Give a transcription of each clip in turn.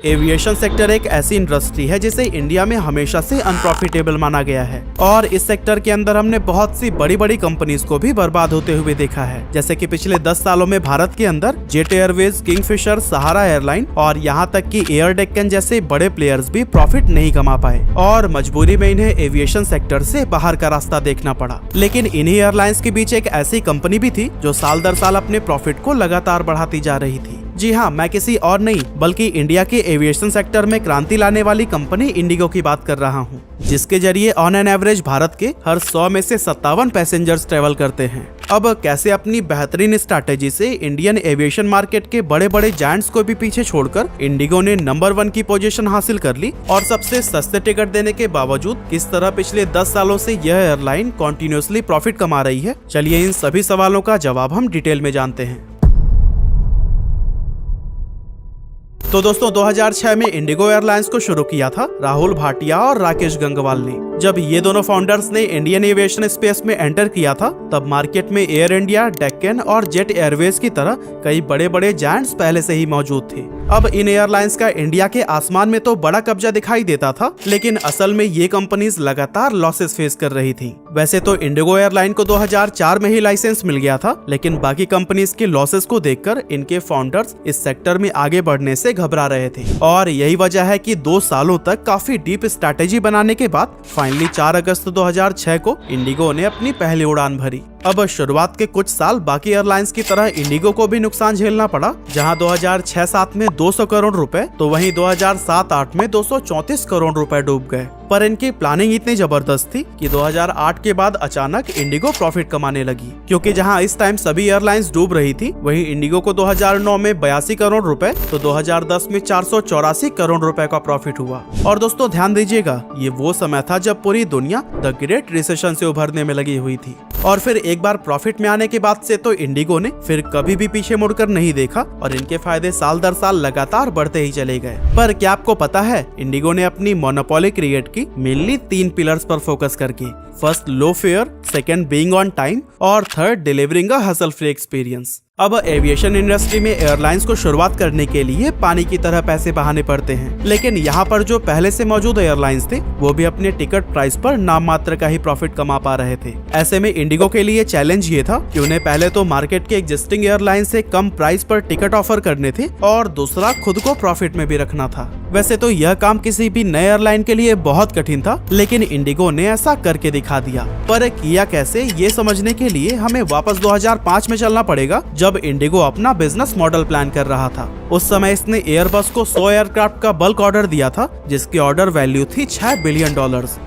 Aviation sector एक ऐसी industry है जिसे इंडिया में हमेशा से अनप्रॉफिटेबल माना गया है और इस सेक्टर के अंदर हमने बहुत सी बड़ी बड़ी कंपनीज को भी बर्बाद होते हुए देखा है। जैसे कि पिछले 10 सालों में भारत के अंदर जेट एयरवेज, किंगफिशर, सहारा एयरलाइन और यहाँ तक कि एयर डेक्कन जैसे बड़े प्लेयर्स भी प्रॉफिट नहीं कमा पाए और मजबूरी में इन्हें एविएशन सेक्टर से बाहर का रास्ता देखना पड़ा। लेकिन इन्हीं एयरलाइंस के बीच एक ऐसी कंपनी भी थी जो साल दर साल अपने प्रॉफिट को लगातार बढ़ाती जा रही थी। जी हाँ, मैं किसी और नहीं बल्कि इंडिया के एविएशन सेक्टर में क्रांति लाने वाली कंपनी इंडिगो की बात कर रहा हूँ, जिसके जरिए ऑन एन एवरेज भारत के हर 100 में से 57 पैसेंजर्स ट्रेवल करते हैं। अब कैसे अपनी बेहतरीन स्ट्रैटेजी से इंडियन एविएशन मार्केट के बड़े बड़े जायंट्स को भी पीछे छोड़कर इंडिगो ने नंबर 1 की पोजीशन हासिल कर ली और सबसे सस्ते टिकट देने के बावजूद किस तरह पिछले 10 सालों से यह एयरलाइन कॉन्टिन्यूसली प्रॉफिट कमा रही है, चलिए इन सभी सवालों का जवाब हम डिटेल में जानते हैं। तो दोस्तों 2006 में इंडिगो एयरलाइंस को शुरू किया था राहुल भाटिया और राकेश गंगवाल ने। जब ये दोनों फाउंडर्स ने इंडियन एविएशन स्पेस में एंटर किया था तब मार्केट में एयर इंडिया, डेक्कन और जेट एयरवेज की तरह कई बड़े बड़े जायंट्स पहले से ही मौजूद थे। अब इन एयरलाइंस का इंडिया के आसमान में तो बड़ा कब्जा दिखाई देता था, लेकिन असल में ये कंपनीज लगातार लॉसेस फेस कर रही थी। वैसे तो इंडिगो एयरलाइन को 2004 में ही लाइसेंस मिल गया था, लेकिन बाकी कंपनीज के लॉसेस को देखकर इनके फाउंडर्स इस सेक्टर में आगे बढ़ने से घबरा रहे थे और यही वजह है कि 2 सालों तक काफी डीप स्ट्रैटेजी बनाने के बाद फाइनली 4 अगस्त 2006 को इंडिगो ने अपनी पहली उड़ान भरी। अब शुरुआत के कुछ साल बाकी एयरलाइंस की तरह इंडिगो को भी नुकसान झेलना पड़ा, जहां 2006-07 में 200 करोड़ रुपए तो वहीं 2007-08 में 234 करोड़ रुपए डूब गए। पर इनकी प्लानिंग इतनी जबरदस्त थी कि 2008 के बाद अचानक इंडिगो प्रॉफिट कमाने लगी, क्योंकि जहां इस टाइम सभी एयरलाइंस डूब रही थी वहीं इंडिगो को 2009 में 82 करोड़ रुपए तो 2010 में 484 करोड़ रुपए का प्रॉफिट हुआ। और दोस्तों ध्यान दीजिएगा, ये वो समय था जब पूरी दुनिया द ग्रेट रिसेशन से उभरने में लगी हुई थी और फिर एक बार प्रॉफिट में आने के बाद से तो इंडिगो ने फिर कभी भी पीछे मुड़कर नहीं देखा और इनके फायदे साल दर साल लगातार बढ़ते ही चले गए। पर क्या आपको पता है, इंडिगो ने अपनी मोनोपोली क्रिएट की मेनली 3 पिलर्स पर फोकस करके। First, low fare, second, being on time और third, delivering a hassle free experience. अब एविएशन इंडस्ट्री में एयरलाइंस को शुरुआत करने के लिए पानी की तरह पैसे बहाने पड़ते हैं, लेकिन यहाँ पर जो पहले से मौजूद एयरलाइंस थे वो भी अपने टिकट प्राइस पर नाम मात्र का ही प्रॉफिट कमा पा रहे थे। ऐसे में इंडिगो के लिए चैलेंज ये था कि उन्हें पहले तो मार्केट के एग्जिस्टिंग एयरलाइन से कम प्राइस पर टिकट ऑफर करने थे और दूसरा खुद को प्रॉफिट में भी रखना था। वैसे तो यह काम किसी भी नए एयरलाइन के लिए बहुत कठिन था, लेकिन इंडिगो ने ऐसा करके दिखा दिया। पर किया कैसे, ये समझने के लिए हमें वापस 2005 में चलना पड़ेगा, जब इंडिगो अपना बिजनेस मॉडल प्लान कर रहा था। उस समय इसने एयरबस को 100 एयरक्राफ्ट का बल्क ऑर्डर दिया था, जिसकी ऑर्डर वैल्यू थी $6 बिलियन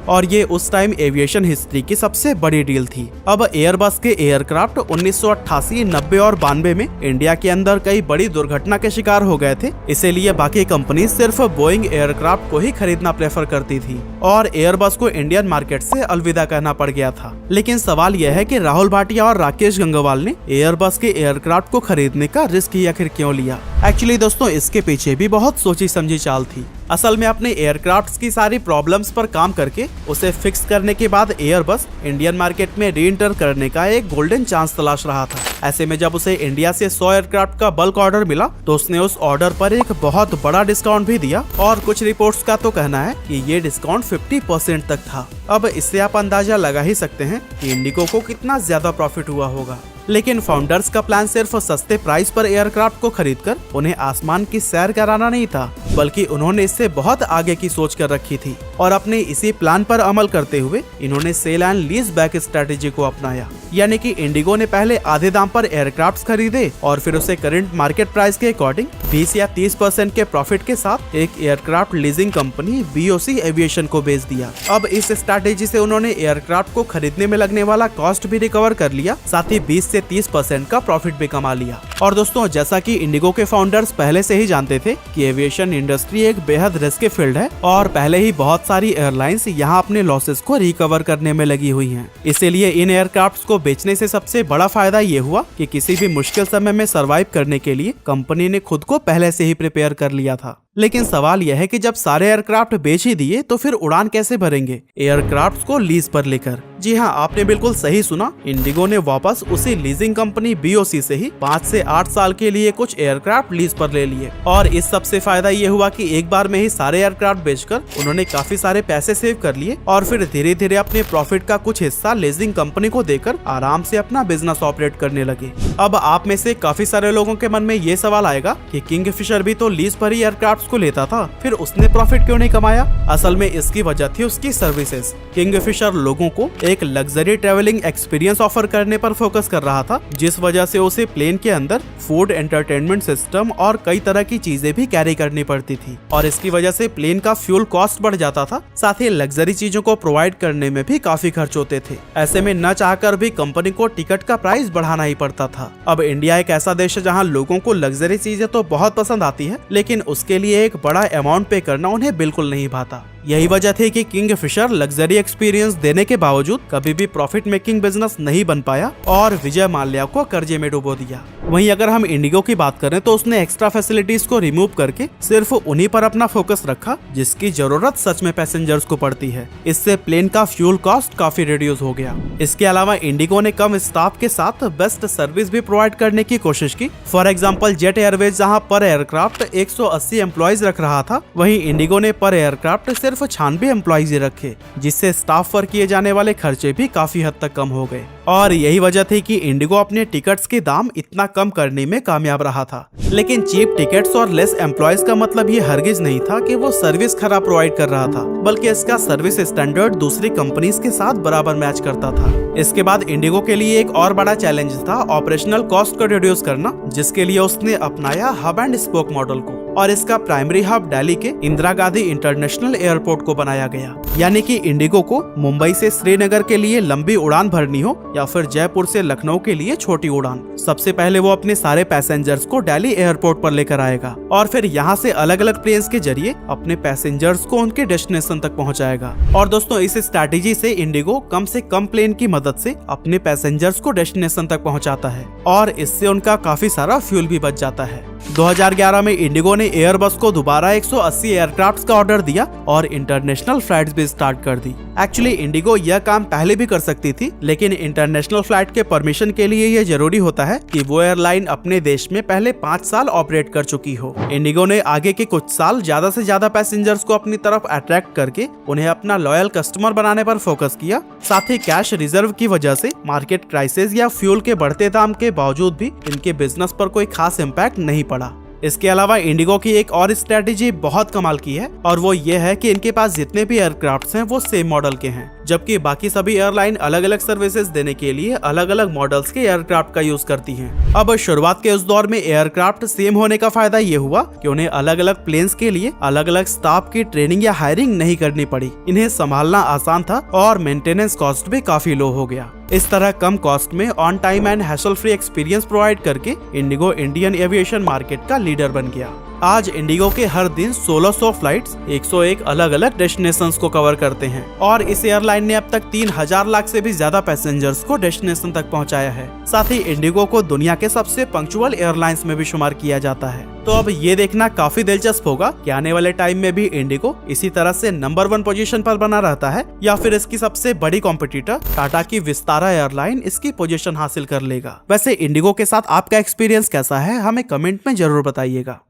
और ये उस टाइम एविएशन हिस्ट्री की सबसे बड़ी डील थी। अब एयरबस के एयरक्राफ्ट 1988, 90 और 92 में इंडिया के अंदर कई बड़ी दुर्घटना के शिकार हो गए थे, इसीलिए बाकी कंपनी सिर्फ बोइंग एयरक्राफ्ट को ही खरीदना प्रेफर करती थी और एयरबस को इंडियन मार्केट से अलविदा कहना पड़ गया था। लेकिन सवाल यह है कि राहुल भाटिया और राकेश गंगवाल ने एयरबस के एयरक्राफ्ट को खरीदने का रिस्क ही आखिर क्यों लिया? एक्चुअली दोस्तों, इसके पीछे भी बहुत सोची समझी चाल थी। असल में अपने एयरक्राफ्ट्स की सारी प्रॉब्लम्स पर काम करके उसे फिक्स करने के बाद एयरबस इंडियन मार्केट में री एंटर करने का एक गोल्डन चांस तलाश रहा था। ऐसे में जब उसे इंडिया से 100 एयरक्राफ्ट का बल्क ऑर्डर मिला तो उसने उस ऑर्डर पर एक बहुत बड़ा डिस्काउंट भी दिया और कुछ रिपोर्ट्स का तो कहना है कि ये डिस्काउंट 50% तक था। अब इससे आप अंदाजा लगा ही सकते हैं कि इंडिगो को कितना ज्यादा प्रॉफिट हुआ होगा। लेकिन फाउंडर्स का प्लान सिर्फ सस्ते प्राइस पर एयरक्राफ्ट को खरीदकर उन्हें आसमान की सैर कराना नहीं था, बल्कि उन्होंने इससे बहुत आगे की सोच कर रखी थी और अपने इसी प्लान पर अमल करते हुए इन्होंने sale and lease back strategy को अपनाया। यानी कि इंडिगो ने पहले आधे दाम पर एयरक्राफ्ट खरीदे और फिर उसे करंट मार्केट प्राइस के अकॉर्डिंग 20 या 30% के प्रॉफिट के साथ एक aircraft leasing company BOC aviation को बेच दिया। अब इस स्ट्रेटेजी से उन्होंने एयरक्राफ्ट को खरीदने में लगने वाला कॉस्ट भी रिकवर कर लिया, साथ ही 20 से 30% का प्रॉफिट भी कमा लिया। और दोस्तों, जैसा कि इंडिगो के फाउंडर्स पहले से ही जानते थे कि एविएशन इंडस्ट्री एक बेहद रिस्की फील्ड है और पहले ही बहुत सारी एयरलाइंस यहाँ अपने लॉसेस को रिकवर करने में लगी हुई हैं। इसीलिए इन एयरक्राफ्ट्स को बेचने से सबसे बड़ा फायदा ये हुआ कि किसी भी मुश्किल समय में सरवाइव करने के लिए कंपनी ने खुद को पहले से ही प्रिपेयर कर लिया था। लेकिन सवाल यह है कि जब सारे एयरक्राफ्ट बेच ही दिए तो फिर उड़ान कैसे भरेंगे एयरक्राफ्ट को लीज पर लेकर? जी हाँ, आपने बिल्कुल सही सुना। इंडिगो ने वापस उसी लीजिंग कंपनी BOC से ही 5 से 8 साल के लिए कुछ एयरक्राफ्ट लीज पर ले लिए और इस सबसे फायदा ये हुआ कि एक बार में ही सारे एयरक्राफ्ट बेचकर उन्होंने काफी सारे पैसे सेव कर लिए और फिर धीरे धीरे अपने प्रॉफिट का कुछ हिस्सा लीजिंग कंपनी को देकर आराम से अपना बिजनेस ऑपरेट करने लगे। अब आप में से काफी सारे लोगों के मन में ये सवाल आएगा कि किंगफिशर भी तो लीज पर ही एयरक्राफ्ट को लेता था, फिर उसने प्रॉफिट क्यों नहीं कमाया? असल में इसकी वजह थी उसकी सर्विसेज। किंगफिशर लोगों को एक लग्जरी ट्रेवलिंग एक्सपीरियंस ऑफर करने पर फोकस कर रहा था, जिस वजह से उसे प्लेन के अंदर फूड, एंटरटेनमेंट सिस्टम और कई तरह की चीजें भी कैरी करनी पड़ती थी और इसकी वजह से प्लेन का फ्यूल कॉस्ट बढ़ जाता था। साथ ही लग्जरी चीजों को प्रोवाइड करने में भी काफी खर्च होते थे। ऐसे में न चाहकर भी कंपनी को टिकट का प्राइस बढ़ाना ही पड़ता था। अब इंडिया एक ऐसा देश है जहाँ लोगों को लग्जरी चीजें तो बहुत पसंद आती है, लेकिन उसके लिए एक बड़ा अमाउंट पे करना उन्हें बिल्कुल नहीं भाता। यही वजह थी कि किंगफिशर लग्जरी एक्सपीरियंस देने के बावजूद कभी भी प्रॉफिट मेकिंग बिजनेस नहीं बन पाया और विजय माल्या को कर्जे में डुबो दिया। वहीं अगर हम इंडिगो की बात करें तो उसने एक्स्ट्रा फैसिलिटीज को रिमूव करके सिर्फ उन्हीं पर अपना फोकस रखा जिसकी जरूरत सच में पैसेंजर्स को पड़ती है। इससे प्लेन का फ्यूल कॉस्ट काफी रिड्यूस हो गया। इसके अलावा इंडिगो ने कम स्टाफ के साथ बेस्ट सर्विस भी प्रोवाइड करने की कोशिश की। फॉर एग्जाम्पल जेट एयरवेज जहाँ पर एयरक्राफ्ट 180 एम्प्लॉयज रख रहा था, वहीं इंडिगो ने पर एयरक्राफ्ट सिर्फ 96 एम्प्लॉयज रखे, जिससे स्टाफ पर किए जाने वाले खर्चे भी काफी हद तक कम हो गए। और यही वजह थी कि इंडिगो अपने टिकट्स के दाम इतना कम करने में कामयाब रहा था। लेकिन चीप टिकट्स और लेस एम्प्लॉयज का मतलब ये हरगिज नहीं था कि वो सर्विस खराब प्रोवाइड कर रहा था, बल्कि इसका सर्विस स्टैंडर्ड दूसरी कंपनीज के साथ बराबर मैच करता था। इसके बाद इंडिगो के लिए एक और बड़ा चैलेंज था ऑपरेशनल कॉस्ट को रिड्यूस करना, जिसके लिए उसने अपनाया हब एंड स्पोक मॉडल को और इसका प्राइमरी हब दिल्ली के इंदिरा गांधी इंटरनेशनल एयरपोर्ट को बनाया गया। यानी कि इंडिगो को मुंबई से श्रीनगर के लिए लंबी उड़ान भरनी हो या फिर जयपुर से लखनऊ के लिए छोटी उड़ान, सबसे पहले वो अपने सारे पैसेंजर्स को दिल्ली एयरपोर्ट पर लेकर आएगा और फिर यहाँ से अलग अलग प्लेन्स के जरिए अपने पैसेंजर्स को उनके डेस्टिनेशन तक पहुँचाएगा। और दोस्तों, इस स्ट्रैटेजी से इंडिगो कम से कम प्लेन की मदद से अपने पैसेंजर्स को डेस्टिनेशन तक पहुँचाता है और इससे उनका काफी सारा फ्यूल भी बच जाता है। 2011 में इंडिगो ने एयरबस को दोबारा 180 एयरक्राफ्ट का ऑर्डर दिया और इंटरनेशनल फ्लाइट्स भी स्टार्ट कर दी। एक्चुअली इंडिगो यह काम पहले भी कर सकती थी, लेकिन इंटरनेशनल फ्लाइट के परमिशन के लिए यह जरूरी होता है कि वो एयरलाइन अपने देश में पहले 5 साल ऑपरेट कर चुकी हो। इंडिगो ने आगे के कुछ साल ज्यादा से ज्यादा पैसेंजर्स को अपनी तरफ अट्रैक्ट करके उन्हें अपना लॉयल कस्टमर बनाने पर फोकस किया। साथ ही कैश रिजर्व की वजह से मार्केट क्राइसिस या फ्यूल के बढ़ते दाम के बावजूद भी इनके बिजनेस पर कोई खास इम्पैक्ट नहीं पड़ा। इसके अलावा इंडिगो की एक और स्ट्रेटेजी बहुत कमाल की है और वो ये है कि इनके पास जितने भी एयरक्राफ्ट्स हैं वो सेम मॉडल के हैं, जबकि बाकी सभी एयरलाइन अलग अलग सर्विसेज देने के लिए अलग अलग मॉडल्स के एयरक्राफ्ट का यूज करती हैं। अब शुरुआत के उस दौर में एयरक्राफ्ट सेम होने का फायदा ये हुआ कि उन्हें अलग अलग प्लेन्स के लिए अलग अलग स्टाफ की ट्रेनिंग या हायरिंग नहीं करनी पड़ी। इन्हें संभालना आसान था और मेंटेनेंस कॉस्ट भी काफी लो हो गया। इस तरह कम कॉस्ट में on time and hassle free experience provide करके इंडिगो इंडियन एविएशन मार्केट का लीडर बन गया। आज इंडिगो के हर दिन 1600 फ्लाइट्स 101 अलग अलग डेस्टिनेशंस को कवर करते हैं और इस एयरलाइन ने अब तक 3000 लाख से भी ज्यादा पैसेंजर्स को डेस्टिनेशन तक पहुंचाया है। साथ ही इंडिगो को दुनिया के सबसे पंक्चुअल एयरलाइंस में भी शुमार किया जाता है। तो अब ये देखना काफी दिलचस्प होगा कि आने वाले टाइम में भी इंडिगो इसी तरह से नंबर 1 पोजीशन पर बना रहता है या फिर इसकी सबसे बड़ी कॉम्पिटिटर टाटा की विस्तारा एयरलाइन इसकी पोजीशन हासिल कर लेगा। वैसे इंडिगो के साथ आपका एक्सपीरियंस कैसा है, हमें कमेंट में जरूर बताइएगा।